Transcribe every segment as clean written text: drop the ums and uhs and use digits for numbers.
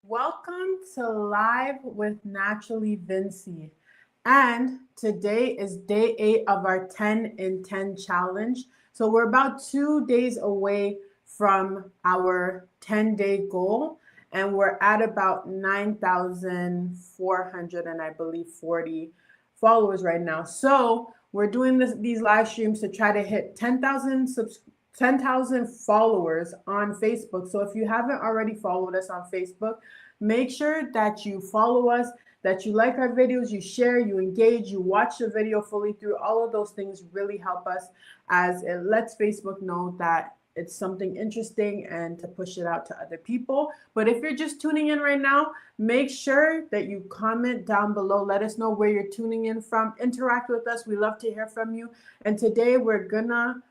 Welcome to Live with Naturally Vincy. And today is day 8 of our 10 in 10 challenge. So we're about 2 days away from our 10-day goal. And we're at about 9,400 and I believe 40 followers right now. So we're doing these live streams to try to hit 10,000 followers on Facebook. So if you haven't already followed us on Facebook, make sure that you follow us, that you like our videos, you share, you engage, you watch the video fully through. All of those things really help us as it lets Facebook know that it's something interesting and to push it out to other people. But if you're just tuning in right now, make sure that you comment down below. Let us know where you're tuning in from. Interact with us. We love to hear from you. And today we're gonna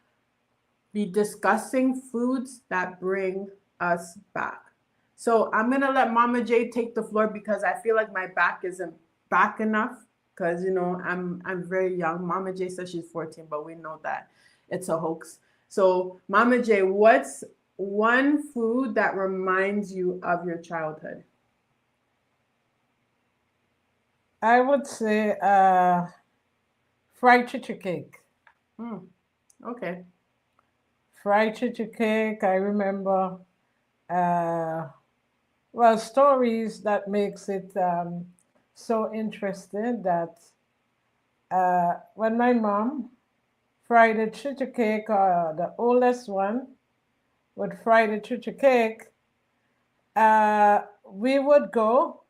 be discussing foods that bring us back. So I'm gonna let Mama J take the floor because I feel like my back isn't back enough because I'm very young. Mama J says she's 14, but we know that it's a hoax. So Mama J, what's one food that reminds you of your childhood? I would say fried chicken cake. Okay. Fried chicken cake. I remember, stories that makes it so interesting that when my mom fried a chicken cake, the oldest one would fry the chicken cake, we would go.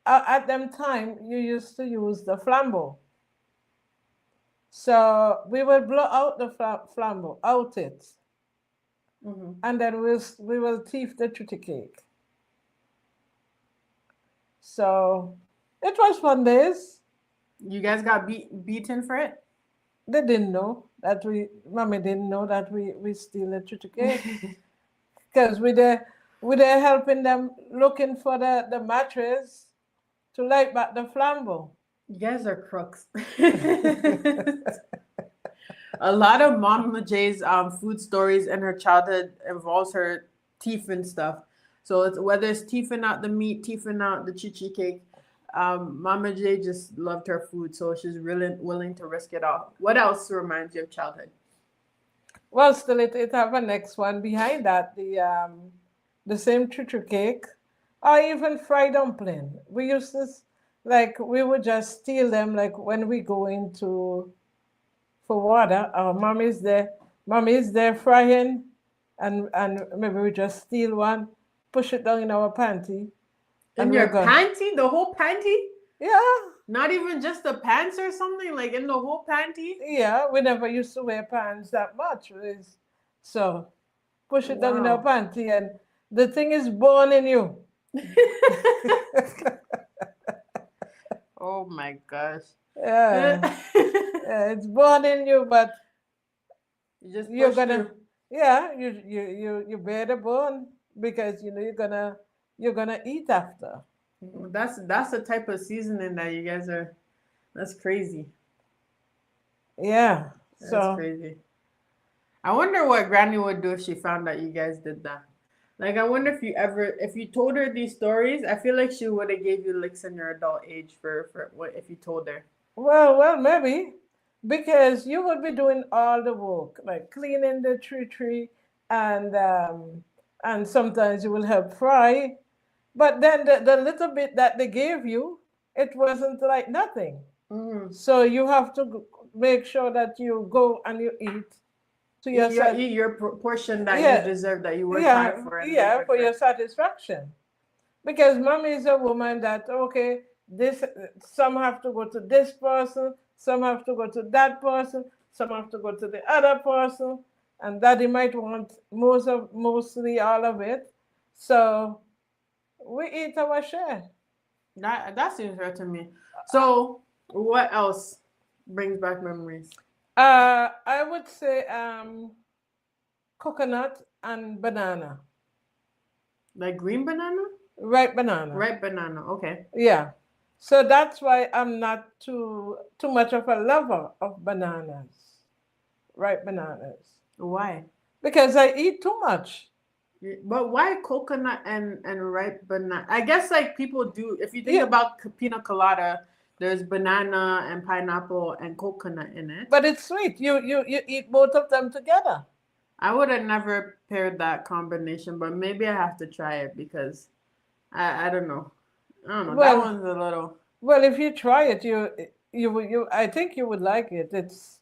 At them time, you used to use the flambeau. So we will blow out the flambeau, out it, and then we will thief the tutti cake. So it was fun days. You guys got beaten for it? They didn't know that mommy didn't know that we steal the tutti cake because we there helping them looking for the mattress to light back the flambeau. You guys are crooks. A lot of Mama J's food stories in her childhood involves her teeth and stuff. So it's whether it's teething out the meat, teething out the chichi cake. Mama J just loved her food, so she's really willing to risk it all. What else reminds you of childhood? Well, still it have a next one behind that, the same chuchu cake, or even fried dumpling. We used to we would just steal them like when we go into for water. Our mommy is there frying, and maybe we just steal one, push it down in our panty. In your panty? The whole panty? Yeah. Not even just the pants or something? Like in the whole panty? Yeah, we never used to wear pants that much. So push it down in our panty and the thing is born in you. Oh my gosh. Yeah. Yeah, it's born in you, but you're gonna you bear the bone because you're gonna eat after. That's the type of seasoning that you guys are. That's crazy. Yeah. That's crazy. I wonder what Granny would do if she found out you guys did that. Like, I wonder if you told her these stories, I feel like she would have gave you licks in your adult age for what if you told her. Well, maybe because you would be doing all the work, like cleaning the tree, and sometimes you will help fry. But then the little bit that they gave you, it wasn't like nothing. So you have to make sure that you go and you eat to yourself. Eat your portion that you deserve, that you work hard for. Yeah, for your satisfaction. Because mommy is a woman that, okay, some have to go to this person, some have to go to that person, some have to go to the other person, and daddy might want mostly all of it. So we eat our share. That seems fair to me. So what else brings back memories? I would say coconut and banana. Like green banana? Ripe banana. Ripe banana, okay. Yeah. So that's why I'm not too much of a lover of bananas. Ripe bananas. Why? Because I eat too much. But why coconut and ripe banana? I guess like people do. If you think Yeah, about pina colada, there's banana and pineapple and coconut in it. but it's sweet. You eat both of them together. I would have never paired that combination, but maybe I have to try it because I don't know. I don't know. That Well, one's a little. well, if you try it, I think you would like it. It's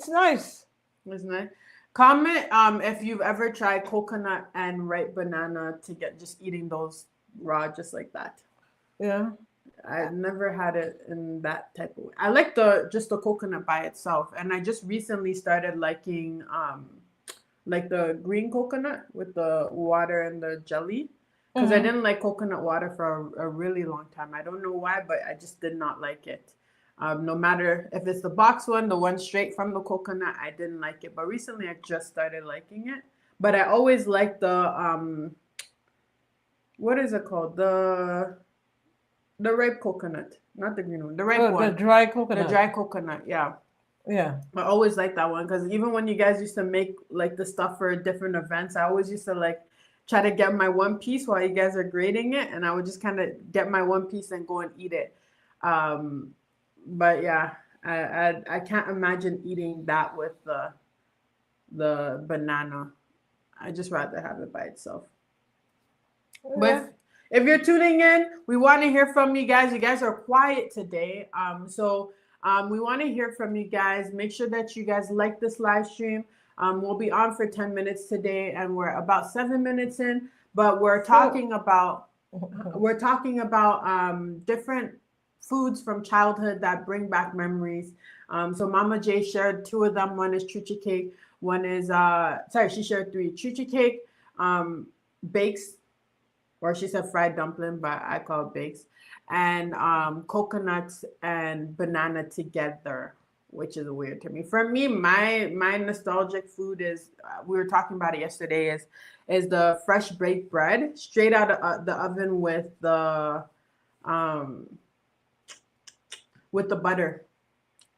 nice. Isn't it? Comment if you've ever tried coconut and ripe banana to get just eating those raw just like that. Yeah. I've never had it in that type of way. I like the coconut by itself, and I just recently started liking like the green coconut with the water and the jelly because I Hmm. didn't like coconut water for a really long time. I don't know why, but I just did not like it. No matter if it's the box one, the one straight from the coconut, I didn't like it. But recently, I just started liking it. But I always like the what is it called? The ripe coconut, not the green one, the ripe The one, dry the coconut. dry coconut. Yeah, Yeah. I always like that one because even when you guys used to make like the stuff for different events, I always used to like try to get my one piece while you guys are grating it, and I would just kind of get my one piece and go and eat it. Um, but yeah, I can't imagine eating that with the banana. I just rather have it by itself. Yeah. But if you're tuning in, we want to hear from you guys. You guys are quiet today. We want to hear from you guys. Make sure that you guys like this live stream. We'll be on for 10 minutes today, and we're about 7 minutes in. But So, we're talking about different foods from childhood that bring back memories. So Mama J shared two of them. One is chuchi cake. One is sorry, she shared three. Chuchi cake, bakes, or she said fried dumpling, but I call it bakes, and coconuts and banana together, which is weird to me. For me, my nostalgic food is we were talking about it yesterday is the fresh baked bread straight out of the oven um, with the butter.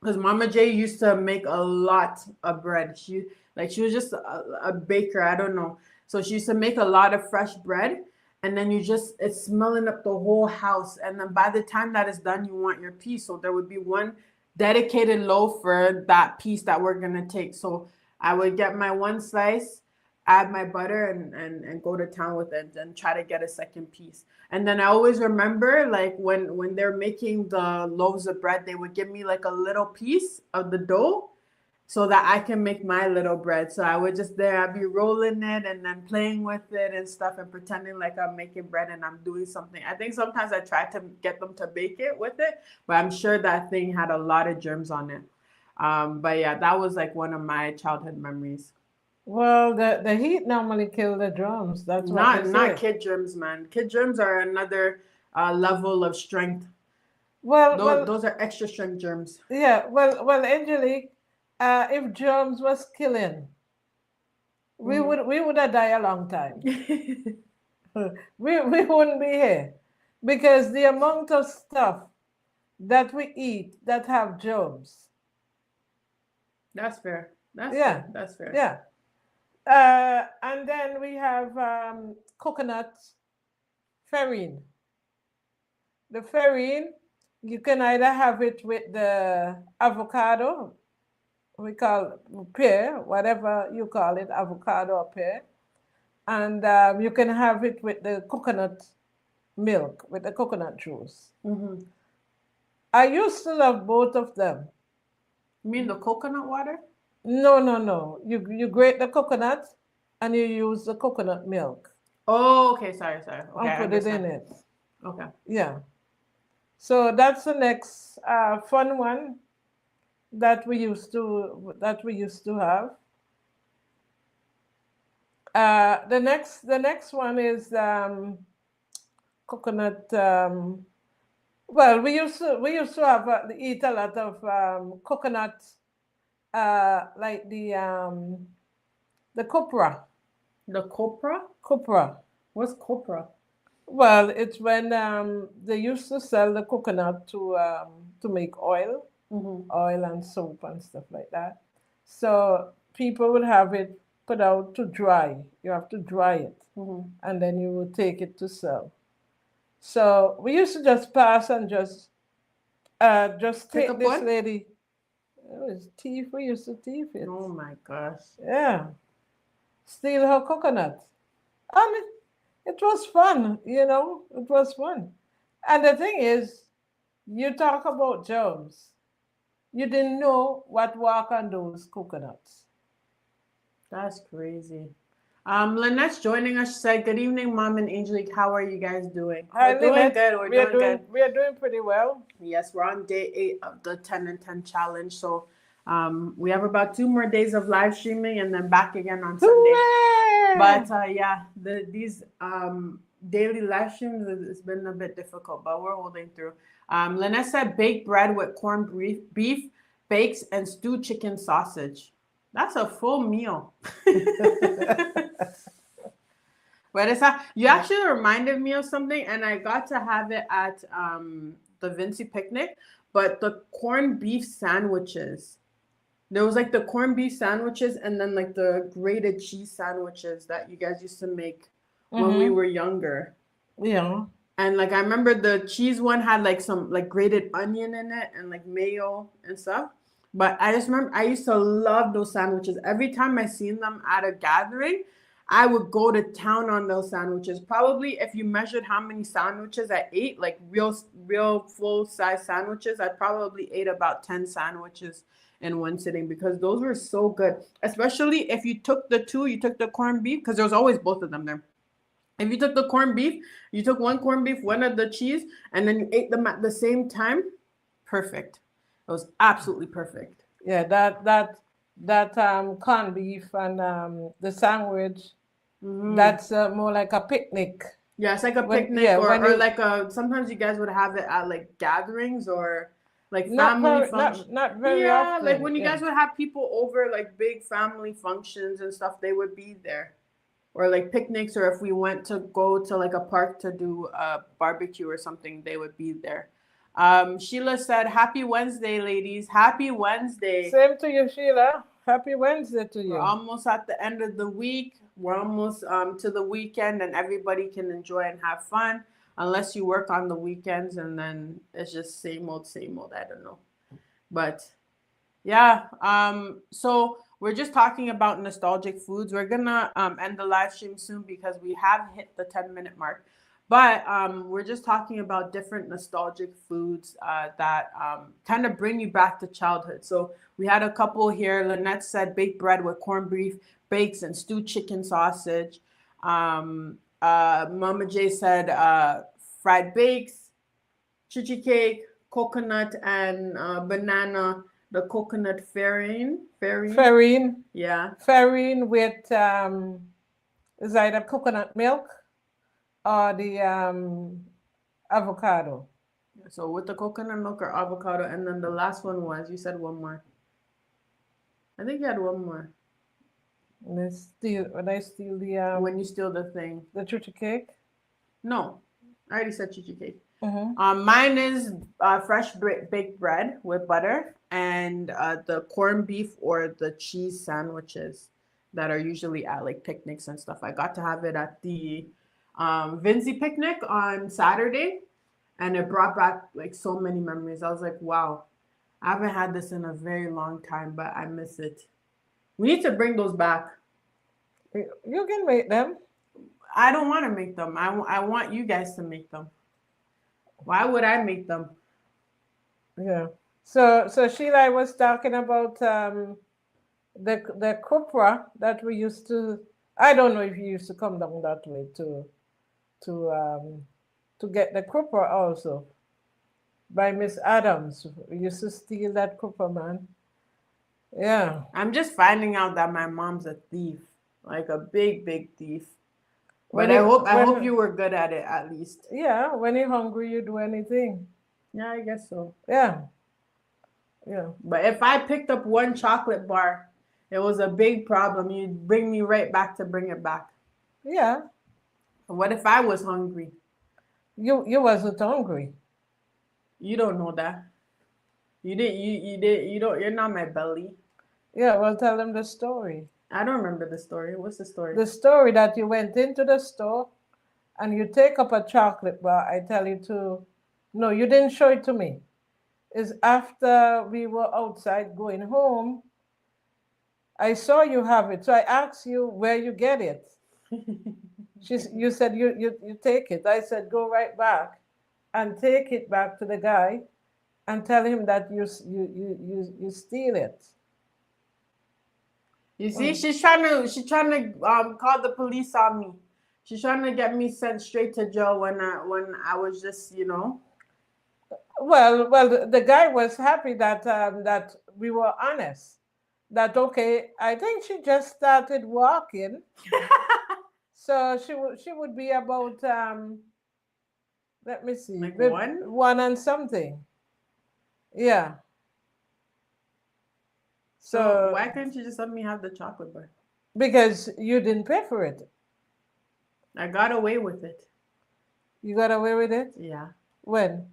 Because Mama J used to make a lot of bread. She was just a baker. I don't know. So she used to make a lot of fresh bread, and then it's smelling up the whole house. And then by the time that is done, you want your piece. So there would be one dedicated loaf for that piece that we're gonna take. So I would get my one slice, add my butter, and go to town with it, and try to get a second piece. And then I always remember like when they're making the loaves of bread, they would give me like a little piece of the dough so that I can make my little bread. So I would just there, I'd be rolling it and then playing with it and stuff and pretending like I'm making bread and I'm doing something. I think sometimes I try to get them to bake it with it, but I'm sure that thing had a lot of germs on it. But yeah, that was like one of my childhood memories. well, the heat normally kill the drums. That's what they Not say. kid germs, man. Kid germs are another level of strength. Well, Those well, those are extra strength germs. yeah. Well, Angelique, if germs was killing, we would have died a long time. Mm-hmm. We wouldn't be here because the amount of stuff that we eat that have germs. That's fair. That's Yeah, fair. That's fair. yeah. And then we have coconut farine. The farine, you can either have it with the avocado, we call pear, whatever you call it, avocado or pear, and you can have it with the coconut milk, with the coconut juice. Mm-hmm. I used to love both of them. You mean the coconut water? No, no, no. You grate the coconut and you use the coconut milk Oh, okay. Sorry, sorry. Okay, and I put it in understand. it. Okay. Yeah. So that's the next fun one that we used to have. The next one is coconut. Well, we used to have eat a lot of coconut, like the copra. The copra? Copra. What's copra? Well, it's when they used to sell the coconut to make Mm-hmm. oil and soap and stuff like that. So people would have it put out to dry. You have to dry it, Mhm. and then you will take it to sell. So we used to just pass and just Pick take up this what? lady. It was thief. We used to thief it. Oh my gosh. Yeah, steal her coconut, and it was fun. It was fun. And the thing is, you talk about germs. You didn't know what walk on those coconuts. That's crazy. Lynette's joining us. She said, "Good evening, Mom and Angelique. How are you guys doing?" Hi, We're doing Lynette. good. We're doing good. We are doing pretty well. Yes, we're on day 8 of the 10 and 10 challenge. So we have about 2 more days of live streaming and then back again on Sunday. Hooray! But yeah, these daily live streams it's been a bit difficult, but we're holding through. Lynette said baked bread with corned beef, bakes, and stewed chicken sausage. That's a full meal. But you actually reminded me of something, and I got to have it at the Vincy picnic. But the corned beef sandwiches, there was like the corned beef sandwiches, and then like the grated cheese sandwiches that you guys used to make when we were younger. Yeah. And like I remember the cheese one had like some like grated onion in it and like mayo and stuff. But I just remember I used to love those sandwiches. Every time I seen them at a gathering, I would go to town on those sandwiches. Probably if you measured how many sandwiches I ate, like real full size sandwiches, I probably ate about 10 sandwiches in one sitting because those were so good. Especially if you took the corned beef, because there was always both of them there. If you took the corned beef, you took one corned beef, one of the cheese, and then you ate them at the same time. Perfect. It was absolutely perfect. Yeah, that corned beef and the sandwich. That's more like a picnic. Yeah, it's like a picnic, or like sometimes you guys would have it at like gatherings or like family functions. Not very Yeah, often. like when you guys would have people over, like big family functions and stuff, they would be there. Or like picnics, or if we went to go to like a park to do a barbecue or something, they would be there. Sheila said, "Happy Wednesday, ladies. Happy Wednesday." Same to you, Sheila. Happy Wednesday to you. We're almost at the end of the week. We're almost to the weekend, and everybody can enjoy and have fun, unless you work on the weekends, and then it's just same old, same old. I don't know, but yeah. So we're just talking about nostalgic foods. We're gonna end the live stream soon because we have hit the 10-minute mark. But we're just talking about different nostalgic foods that kind of bring you back to childhood. So we had a couple here. Lynette said baked bread with corned beef, bakes, and stewed chicken sausage. Mama J said fried bakes, chichi cake, coconut, and banana. The coconut farine. Yeah. Farine with is either coconut milk or the avocado. So with the coconut milk or avocado, and then the last one was, you said one more. I think you had one more. When I steal the When you steal the thing. the chuchi cake. No, I already said chichi cake. Mm-hmm. Mine is fresh baked bread with butter and the corned beef or the cheese sandwiches that are usually at like picnics and stuff. I got to have it at the Vincy picnic on Saturday, and it brought back like so many memories. I was like, wow, I haven't had this in a very long time, but I miss it. We need to bring those back. You can make them. I don't want to make them. I want you guys to make them. Why would I make them? Yeah. So Sheila was talking about the copra that we used to. I don't know if you used to come down that way to get the copra also by Miss Adams. We used to steal that copra, man. Yeah. I'm just finding out that my mom's a thief, like a big thief. But I hope you were good at it at least. Yeah, when you're hungry, you do anything. Yeah, I guess so. Yeah. Yeah. But if I picked up one chocolate bar, it was a big problem. You'd bring me right back to bring it back. Yeah. What if I was hungry? You wasn't hungry. You don't know that. You don't. You're not my belly. Yeah. Well, tell them the story. I don't remember the story. What's the story? The story that you went into the store and you take up a chocolate bar. I tell you to, no, you didn't show it to me. Is after we were outside going home, I saw you have it. So I asked you where you get it. You said you take it. I said, go right back and take it back to the guy and tell him that you steal it. You see, she's trying to call the police on me. She's trying to get me sent straight to jail when I was just, you know. Well, the guy was happy that that we were honest. That okay, I think she just started walking, so she would be about let me see, Like maybe one? 1 and something. Yeah. So So why couldn't you just let me have the chocolate bar? because you didn't pay for it, I got away with it. you got away with it. Yeah. When?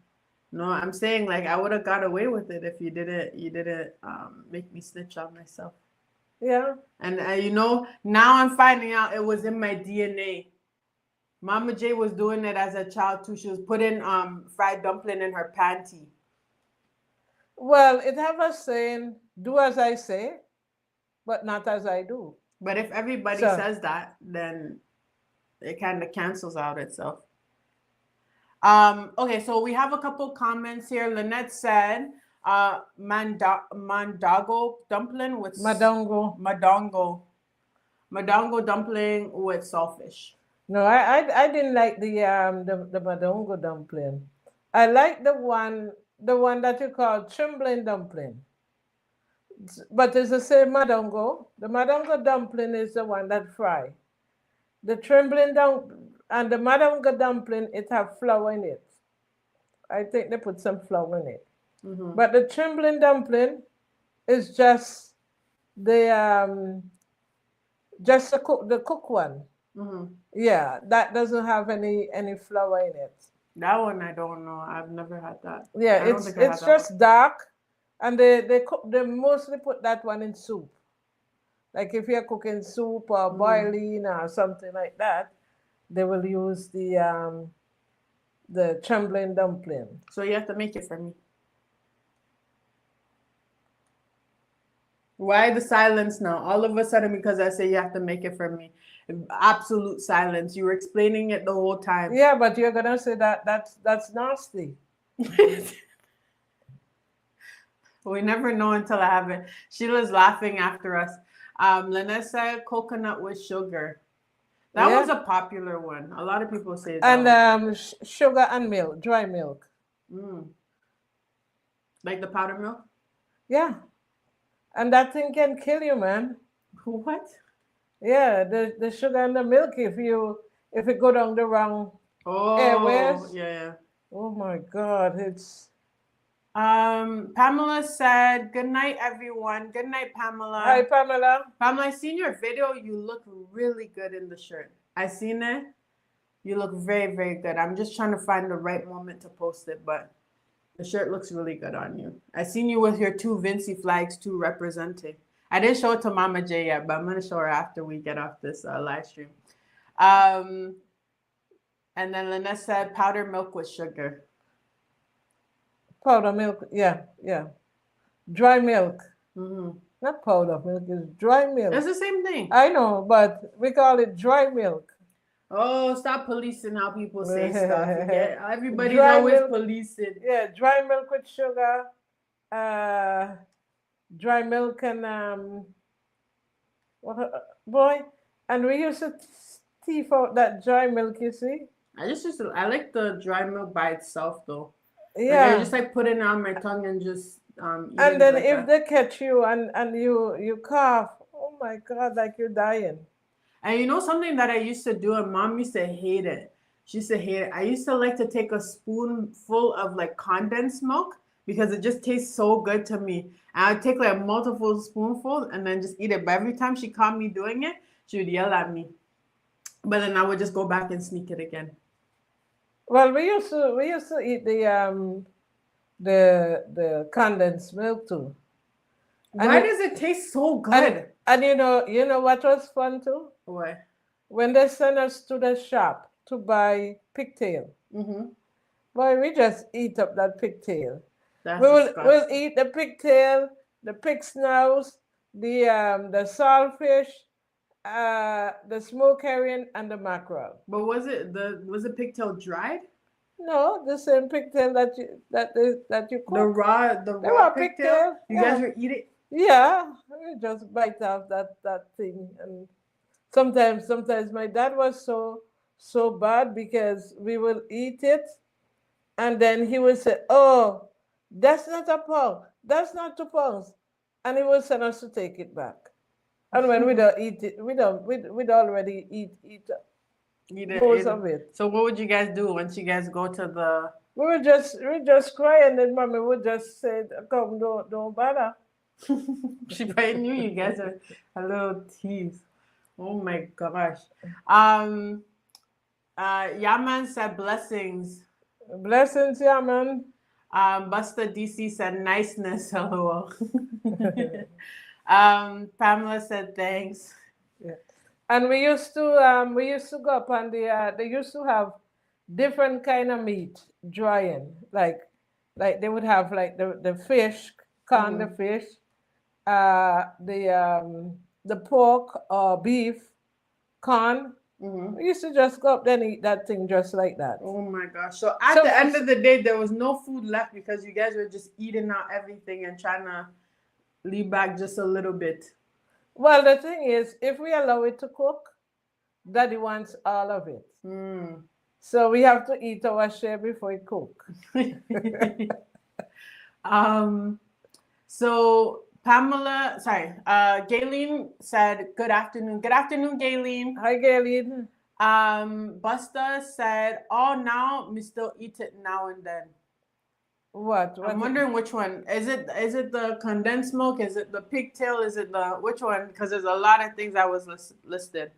No, I'm saying like I would have got away with it if you didn't make me snitch on myself. Yeah. And you know, now I'm finding out it was in my DNA. Mama J was doing it as a child too. She was putting fried dumpling in her panty. Well, it have a saying, "Do as I say, but not as I do." But if everybody So says that, then it kind of cancels out itself. Okay, so we have a couple comments here. Lynette said, mandago dumpling with madongo. madongo dumpling with saltfish. No, I didn't like the madongo dumpling. I like the one that you call trembling dumpling. But it's the same madongo. The madongo dumpling is the one that fry. The trembling and the madongo dumpling, it have flour in it. I think they put some flour in it. Mm-hmm. But the trembling dumpling is the the cook one. Mm-hmm. Yeah, that doesn't have any flour in it. That one I don't know. I've never had that. Yeah, I don't think I had it's that just dark, and they mostly put that one in soup. Like if you're cooking soup or one. boiling or something like that, they will use the trembling dumpling. So you have to make it for me. Why the silence now? All of a sudden, because I say you have to make it for me. Absolute silence. You were explaining it the whole time. Yeah, but you're gonna say that's nasty. We never know until I have it. Sheila's laughing after us. Lynette said coconut with sugar. That Yeah. was a popular one. A lot of people say that. And sugar and milk, dry milk. Like the powder milk? Yeah. And that thing can kill you, man. What? Yeah, the sugar and the milk, if it go down the wrong airways. Yeah. Oh my God, it's Pamela said, good night, everyone. Good night, Pamela. Hi, Pamela. Pamela, I seen your video. You look really good in the shirt. I seen it. You look very, very good. I'm just trying to find the right moment to post it, but the shirt looks really good on you. I seen you with your 2 Vincy flags, 2 representing. I didn't show it to Mama J yet, but I'm going to show her after we get off this live stream. And then Lynette said powdered milk with sugar. Powder milk, yeah. Dry milk. Mm-hmm. Not powder milk, it's dry milk. It's the same thing. I know, but we call it dry milk. Oh, stop policing how people say stuff. Everybody's Dry always milk. policing. Yeah, dry milk with sugar. Dry milk and boy, and we used to teeth out that dry milk. You see? I like the dry milk by itself though. Yeah. Like, I just like putting it on my tongue and just eat And it then like if that. they catch you and you cough, oh my God, like you're dying. And you know something that I used to do, and Mom used to hate it. She used to hate it. I used to like to take a spoonful of like condensed milk because it just tastes so good to me. And I'd take like multiple spoonfuls and then just eat it. But every time she caught me doing it, she would yell at me. But then I would just go back and sneak it again. Well, we used to eat the condensed milk too. Why does it taste so good? And you know what was fun too? What? When they sent us to the shop to buy pigtail. Mm-hmm. Boy, we just eat up that pigtail. That's We'll disgusting. eat the pigtail, the pig snout, the saltfish, the smoked herring, and the mackerel. But was the pigtail dried? No, the same pigtail that you The cook. the They raw were pigtail? pigtail. You guys Yeah, were eating? yeah. We just bite off that thing, and sometimes my dad was so bad because we will eat it, and then he would say, "Oh, that's not a pound. That's not 2 pounds," and he would send us to take it back. And when we don't eat it, we'd already eat You most didn't. of it. So what would you guys do once you guys go to the? We just cry, and then mommy would just say, "Come, don't bother." She probably knew you guys are a little tease. Oh my gosh. Um. Yaman said blessings. Blessings, yeah, man. Buster DC said niceness. LOL. Pamela said thanks. Yeah. And we used to go up on they used to have different kind of meat drying, like they would have like the fish, corn the Mm-hmm. fish, the pork or beef, corn. Mm-hmm. We used to just go up there and eat that thing just like that. Oh my gosh. So at So the end of the day, there was no food left because you guys were just eating out everything and trying to leave back just a little bit. well, the thing is, if we allow it to cook, Daddy wants all of it. Mm. So we have to eat our share before we cook. um, so Pamela, sorry, Gayleen said, good afternoon. Good afternoon, Gayleen. Hi, Gailin. Buster said, oh, now me still eat it now and then. What? I'm wondering which one. Is it the condensed milk? Is it the pigtail? Is it the which one? Because there's a lot of things that was listed.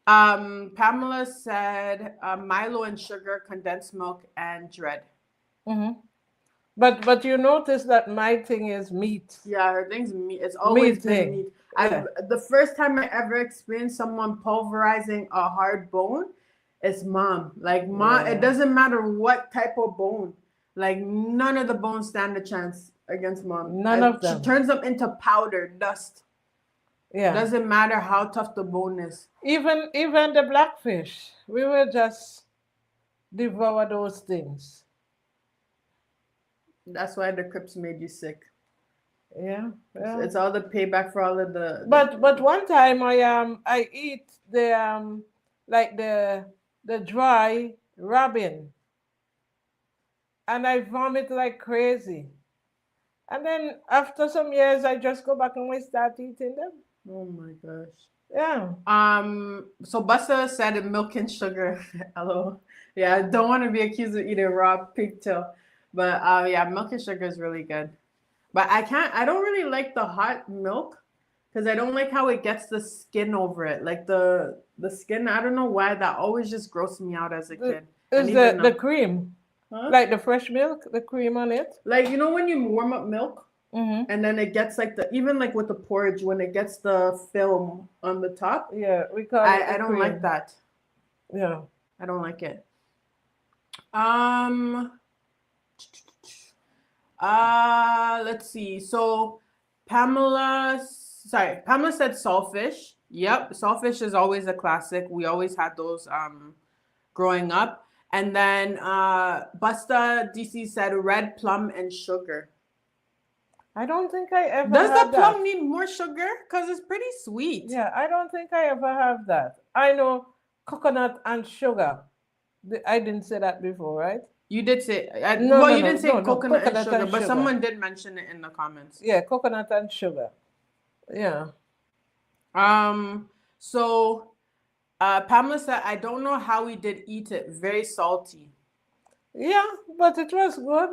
Pamela said Milo and sugar, condensed milk, and dread. Hmm. But you notice that my thing is meat. Yeah, her thing's meat. It's always Meat been thing. meat. Yeah. The first time I ever experienced someone pulverizing a hard bone, it's mom. Like mom, it Yeah. doesn't matter what type of bone. Like none of the bones stand a chance against mom. None of She them. turns them into powder, dust. Yeah. Doesn't matter how tough the bone is. Even the blackfish, we will just devour those things. That's why the Crips made you sick. Yeah. Yeah. It's all the payback for all of the But one time I eat like the dry robin, and I vomit like crazy. And then after some years I just go back and we start eating them. oh my gosh. Yeah. So Buster said milk and sugar. Hello. Yeah, I don't want to be accused of eating raw pigtail. But yeah, milk and sugar is really good. But I don't really like the hot milk because I don't like how it gets the skin over it. Like the skin, I don't know why that always just grossed me out as a kid. Is And even the cream, huh? like the fresh milk, the cream on it? Like you know when you warm up milk Mm-hmm. and then it gets like the even like with the porridge when it gets the film on the top. Yeah, we call it I the don't cream. like that. Yeah. I don't like it. Um let's see. So Pamela said saltfish. Yep, saltfish is always a classic. We always had those growing up. And then Busta DC said red plum and sugar. I don't think I ever Does had the plum that. need more sugar? Because it's pretty sweet. Yeah, I don't think I ever have that. I know coconut and sugar. I didn't say that before, right? You did say, No, well, no, you no, didn't say no, no. coconut and Coconut sugar, and but sugar. someone did mention it in the comments. Yeah, coconut and sugar. Yeah. So Pamela said, I don't know how we did eat it. Very salty. Yeah, but it was good.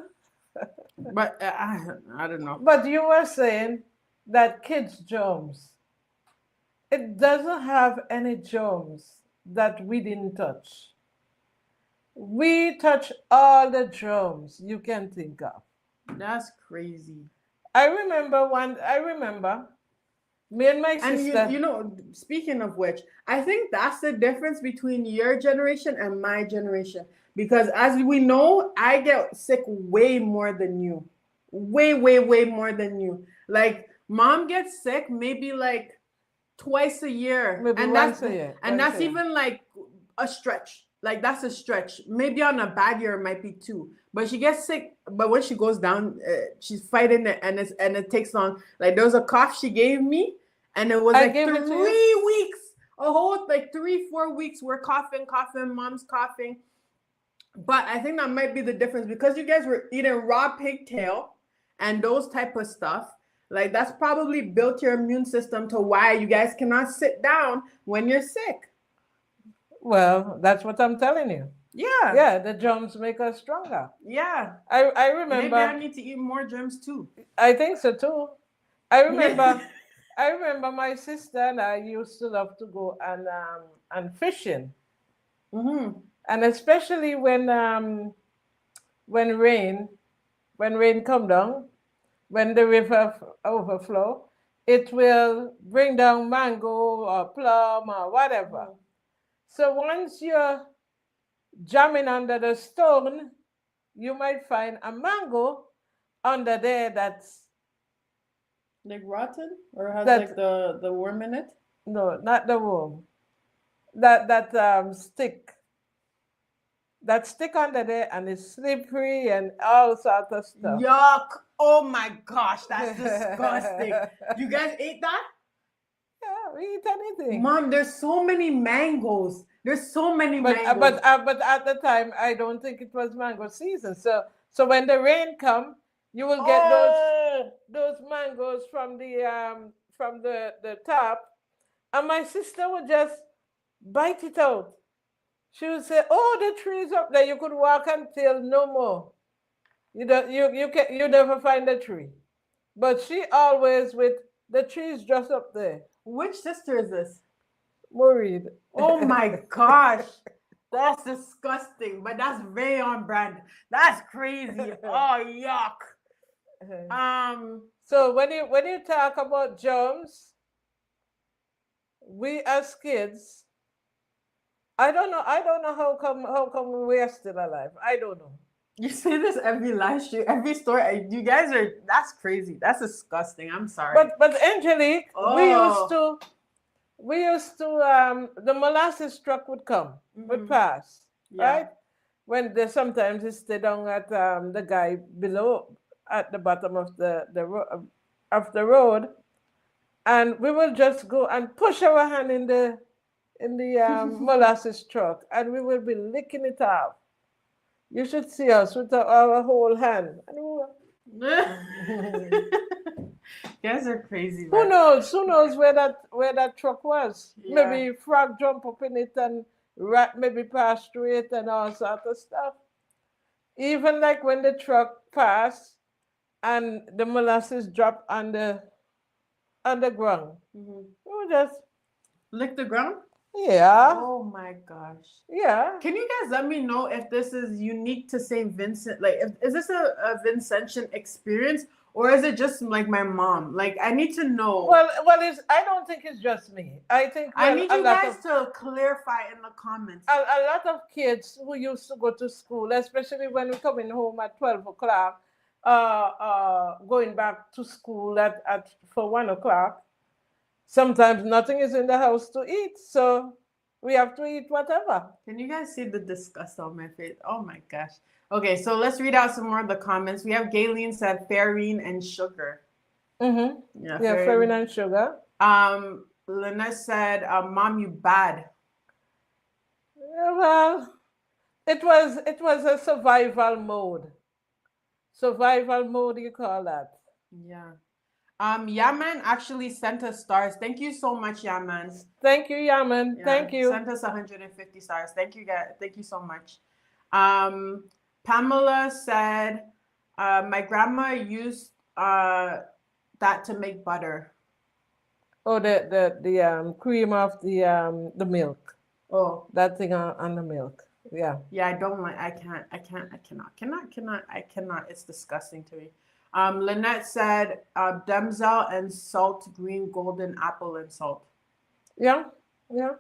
But I don't know. But you were saying that kids' germs, it doesn't have any germs that we didn't touch. We touch all the germs you can think of. That's crazy. I remember Me and my And sister. you know, speaking of which, I think that's the difference between your generation and my generation. Because as we know, I get sick way more than you. Way, way, way more than you. Like mom gets sick maybe like twice a year. Maybe And once a year. that's even like a stretch. Like that's a stretch. Maybe on a bad year it might be two. But she gets sick. But when she goes down, she's fighting it, and it takes long. Like there was a cough she gave me, and it was I like gave it to 3 weeks, a whole like 3-4 weeks. We're coughing, coughing. Mom's coughing. But I think that might be the difference because you guys were eating raw pigtail and those type of stuff. Like that's probably built your immune system to why you guys cannot sit down when you're sick. Well, that's what I'm telling you. Yeah. Yeah, the germs make us stronger. Yeah. I Maybe remember. I need to eat more germs too. I think so too. I remember. I remember my sister and I used to love to go and fishing, Mm-hmm. and especially when rain when rain come down, when the river overflow, it will bring down mango or plum or whatever. So once you're jamming under the stone, you might find a mango under there that's Like rotten or has that like the worm in it? no, not the worm. That stick under there and it's slippery and all sorts of stuff. Yuck. Oh my gosh, that's disgusting. You guys ate that? Yeah, we eat anything. Mom, there's so many mangoes. There's so many mangoes. But at the time, I don't think it was mango season. So when the rain come, you will get those mangoes from the top, and my sister would just bite it out. She would say, "Oh, the tree's up there. You could walk until no more. You never find the tree." But she always with the trees just up there. Which sister is this? Worried. Oh my gosh. That's disgusting, but that's very on brand. That's crazy. Oh yuck. So when you talk about germs, we as kids, I don't know how come we are still alive. I don't know. You say this every live stream, every story. You guys are that's crazy. That's disgusting. I'm sorry. But Angelique, we used to the molasses truck would come, would pass, right? When they sometimes they stay down at the guy below at the bottom of the road, and we will just go and push our hand in the molasses truck, and we will be licking it off. You should see us with our whole hand. You guys are crazy. Who knows? Who knows where that truck was? Yeah. Maybe frog jump up in it and rat maybe pass through it and all sort of stuff. Even like when the truck passed and the molasses drop on the ground. We just lick the ground? Yeah. Oh my gosh. Yeah. Can you guys let me know if this is unique to St. Vincent? Like, is this a Vincentian experience, or is it just like my mom? Like, I need to know. Well, I don't think it's just me. I think I need you guys to clarify in the comments. A lot of kids who used to go to school, especially when we're coming home at 12 o'clock, going back to school for 1 o'clock. Sometimes nothing is in the house to eat, so we have to eat whatever. Can you guys see the disgust on my face? Oh my gosh. Okay, so let's read out some more of the comments. We have Gayleen said farine and sugar. Mm-hmm. Yeah, farine and sugar. Lynette said, Mom, you bad. Yeah, well, it was a survival mode. Survival mode, you call that. Yeah. Yaman actually sent us stars. Thank you so much, Yaman. Thank you, Yaman. Yeah, thank you. Sent us 150 stars. Thank you, guys. Thank you so much. Pamela said, my grandma used that to make butter. Oh, the cream of the milk. Oh, that thing on the milk. Yeah. Yeah, I don't like. I cannot. It's disgusting to me. Lynette said Demzel and salt, green, golden apple and salt. Yeah, yeah.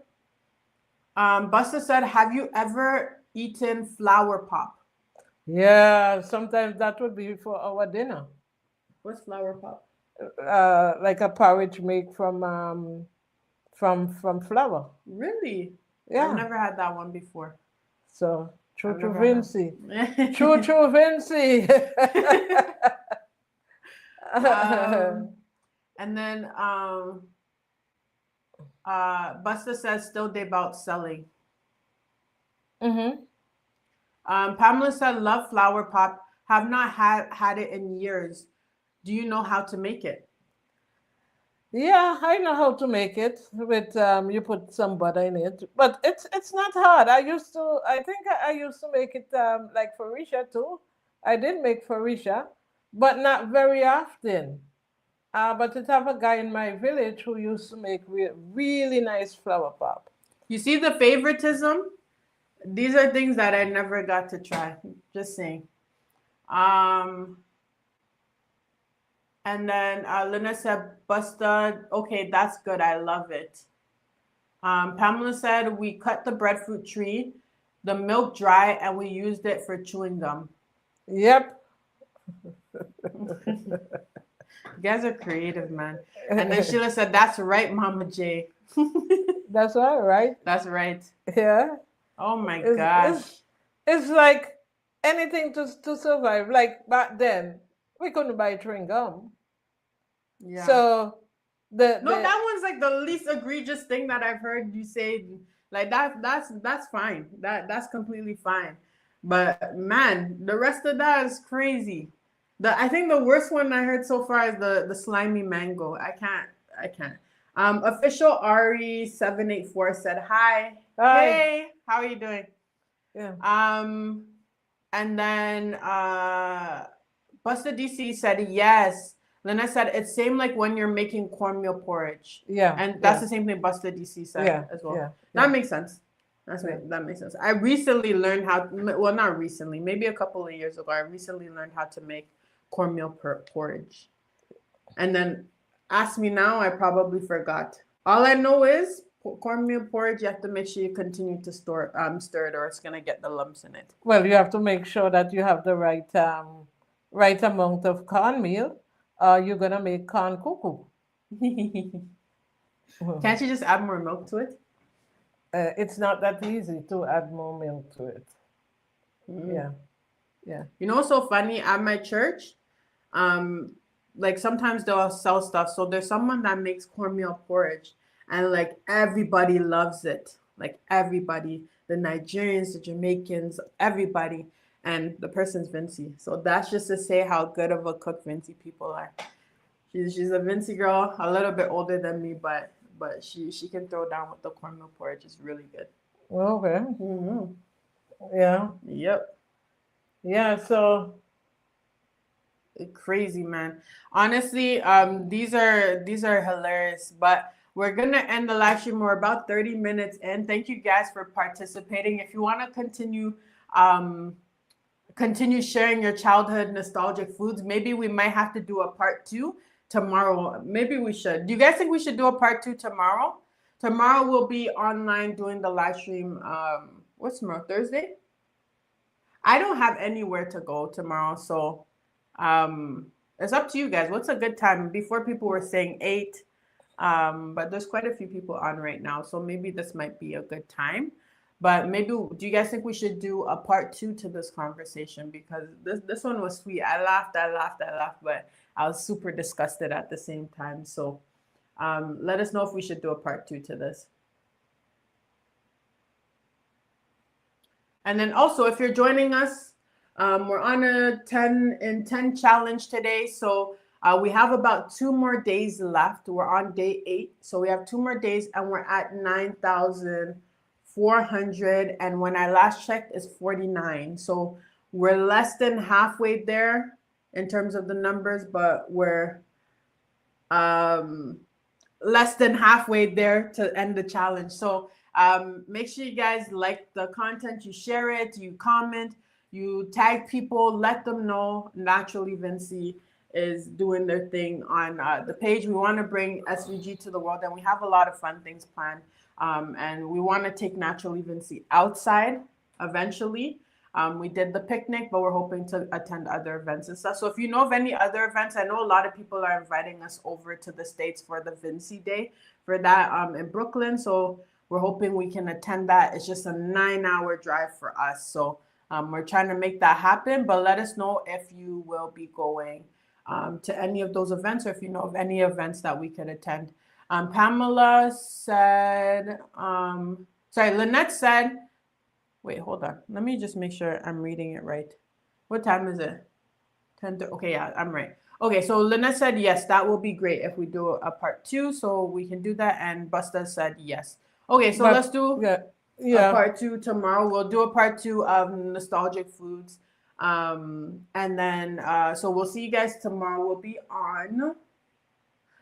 Buster said, have you ever eaten flower pop? Yeah, sometimes that would be for our dinner. What's flower pop? Like a porridge made from flour. Really? I've Yeah. never had that one before. So true I've to never had Vincy. that. True Vincy. And then Buster says still they about selling. Mm-hmm. Pamela said love flower pop. Have not had it in years. Do you know how to make it? Yeah, I know how to make it with you put some butter in it, but it's not hard. I think I used to make it like for Risha too. I did make for Risha, but not very often. But I have a guy in my village who used to make really nice flower pop. You see the favoritism? These are things that I never got to try. Just saying. Um, and then Lena said, Busta, okay, that's good. I love it. Pamela said, we cut the breadfruit tree, the milk dry, and we used it for chewing gum. Yep. You guys are creative, man. And then Sheila said, that's right, Mama J. That's all right. That's right. Yeah. Oh my It's, gosh. it's like anything to survive. Like back then, we couldn't buy chewing gum. Yeah. So that one's like the least egregious thing that I've heard you say. Like that's fine. That's completely fine. But man, the rest of that is crazy. I think the worst one I heard so far is the slimy mango. I can't. Official Ari784 said hi. Hi. Hey, how are you doing? Yeah. And then Buster DC said yes. Lena said it's same like when you're making cornmeal porridge. Yeah. And that's the same thing Buster DC said as well. Yeah. That makes sense. That makes sense. I recently learned well, not recently, maybe a couple of years ago, I recently learned how to make cornmeal porridge. And then ask me now, I probably forgot. All I know is cornmeal porridge, you have to make sure you continue to stir it or it's gonna get the lumps in it. Well, you have to make sure that you have the right amount of cornmeal. You're gonna make corn cuckoo. Can't you just add more milk to it? It's not that easy to add more milk to it. Yeah. You know what's so funny? At my church, like sometimes they'll sell stuff. So there's someone that makes cornmeal porridge, and like everybody loves it. Like everybody, the Nigerians, the Jamaicans, everybody. And the person's Vincy. So that's just to say how good of a cook Vincy people are. She's a Vincy girl, a little bit older than me, but she can throw down with the cornmeal porridge. It's really good. Okay. Mm-hmm. Yeah. Yep. Yeah. So crazy, man. Honestly, these are hilarious. But we're gonna end the live stream. We're about 30 minutes in. Thank you guys for participating. If you want to continue sharing your childhood nostalgic foods, maybe we might have to do a part 2 tomorrow. Maybe we should. Do you guys think we should do a part 2 tomorrow? Tomorrow we'll be online doing the live stream. What's tomorrow? Thursday? I don't have anywhere to go tomorrow, so it's up to you guys. What's a good time? Before people were saying 8, but there's quite a few people on right now, so maybe this might be a good time. But maybe, do you guys think we should do a part 2 to this conversation? Because this one was sweet. I laughed, but I was super disgusted at the same time. So let us know if we should do a part 2 to this. And then also, if you're joining us, we're on a 10 in 10 challenge today. So we have about 2 more days left. We're on day 8. So we have 2 more days and we're at 9,400. And when I last checked, it's 49. So we're less than halfway there in terms of the numbers, but we're less than halfway there to end the challenge. So make sure you guys like the content, you share it, you comment, you tag people, let them know. Naturally Vincy is doing their thing on the page. We want to bring SVG to the world, and we have a lot of fun things planned. And we want to take Naturally Vincy outside eventually. We did the picnic, but we're hoping to attend other events and stuff. So if you know of any other events, I know a lot of people are inviting us over to the States for the Vincy Day for that in Brooklyn. So we're hoping we can attend that. It's just a 9-hour drive for us. So we're trying to make that happen, but let us know if you will be going to any of those events, or if you know of any events that we could attend. Pamela said, Lynette said, wait, hold on. Let me just make sure I'm reading it right. What time is it? 10. Okay, yeah, I'm right. Okay, so Lynette said, yes, that will be great if we do a part 2, so we can do that. And Busta said, yes. Okay, so let's do a part 2 tomorrow. We'll do a part 2 of nostalgic foods. And then, so we'll see you guys tomorrow. We'll be on,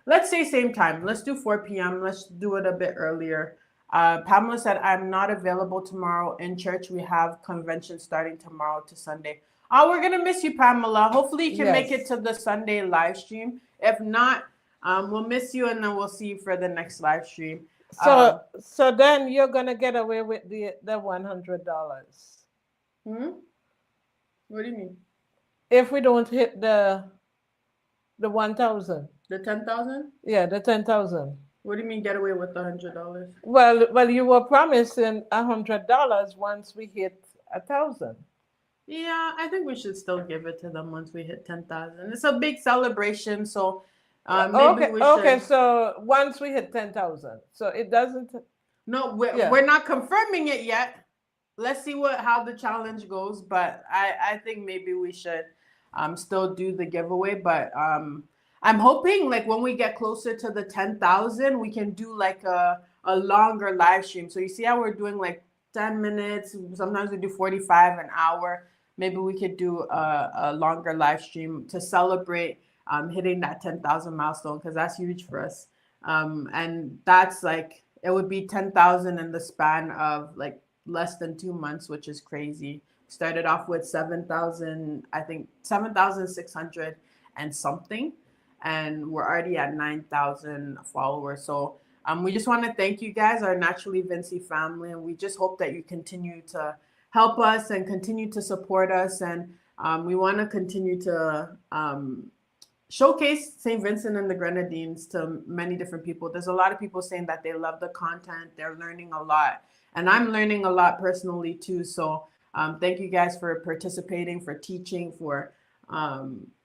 let's say same time. Let's do 4 p.m. Let's do it a bit earlier. Pamela said, I'm not available tomorrow in church. We have convention starting tomorrow to Sunday. Oh, we're going to miss you, Pamela. Hopefully you can make it to the Sunday live stream. If not, we'll miss you, and then we'll see you for the next live stream. So then you're going to get away with the $100. What do you mean? If we don't hit the 1,000. The 10,000? Yeah, the 10,000. What do you mean get away with the $100? Well, you were promising $100 once we hit 1,000. Yeah, I think we should still give it to them once we hit 10,000. It's a big celebration, so maybe we should. Okay, so once we hit 10,000, so it doesn't. No, we're not confirming it yet. Let's see how the challenge goes, but I think maybe we should still do the giveaway. But I'm hoping like when we get closer to the 10,000, we can do like a longer live stream. So you see how we're doing like 10 minutes. Sometimes we do 45, an hour. Maybe we could do a longer live stream to celebrate hitting that 10,000 milestone, because that's huge for us. And that's like, it would be 10,000 in the span of like less than 2 months, which is crazy. Started off with 7,000, I think 7,600 and something. And we're already at 9,000 followers. So we just want to thank you guys, our Naturally Vincy family. And we just hope that you continue to help us and continue to support us. And we want to continue to showcase St. Vincent and the Grenadines to many different people. There's a lot of people saying that they love the content. They're learning a lot. And I'm learning a lot personally too. So thank you guys for participating, for teaching, for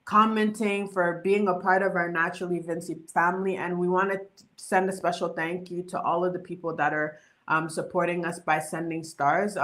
commenting, for being a part of our Naturally Vincy family. And we want to send a special thank you to all of the people that are supporting us by sending stars.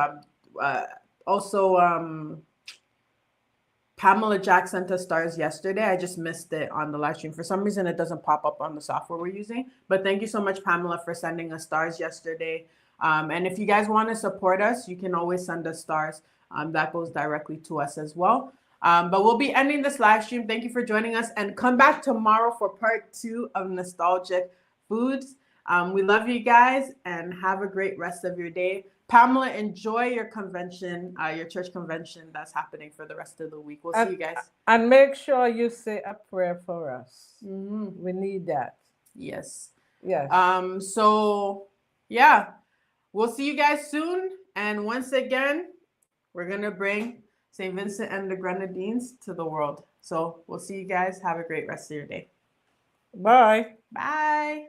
Pamela Jack sent us stars yesterday. I just missed it on the live stream. For some reason, it doesn't pop up on the software we're using. But thank you so much, Pamela, for sending us stars yesterday. And if you guys want to support us, you can always send us stars. That goes directly to us as well. But we'll be ending this live stream. Thank you for joining us, and come back tomorrow for part 2 of Nostalgic Foods. We love you guys, and have a great rest of your day. Pamela, enjoy your convention, your church convention that's happening for the rest of the week. We'll see you guys. And make sure you say a prayer for us. We need that. Yes. Yes. So, yeah, we'll see you guys soon. And once again, we're going to bring St. Vincent and the Grenadines to the world. So we'll see you guys. Have a great rest of your day. Bye. Bye.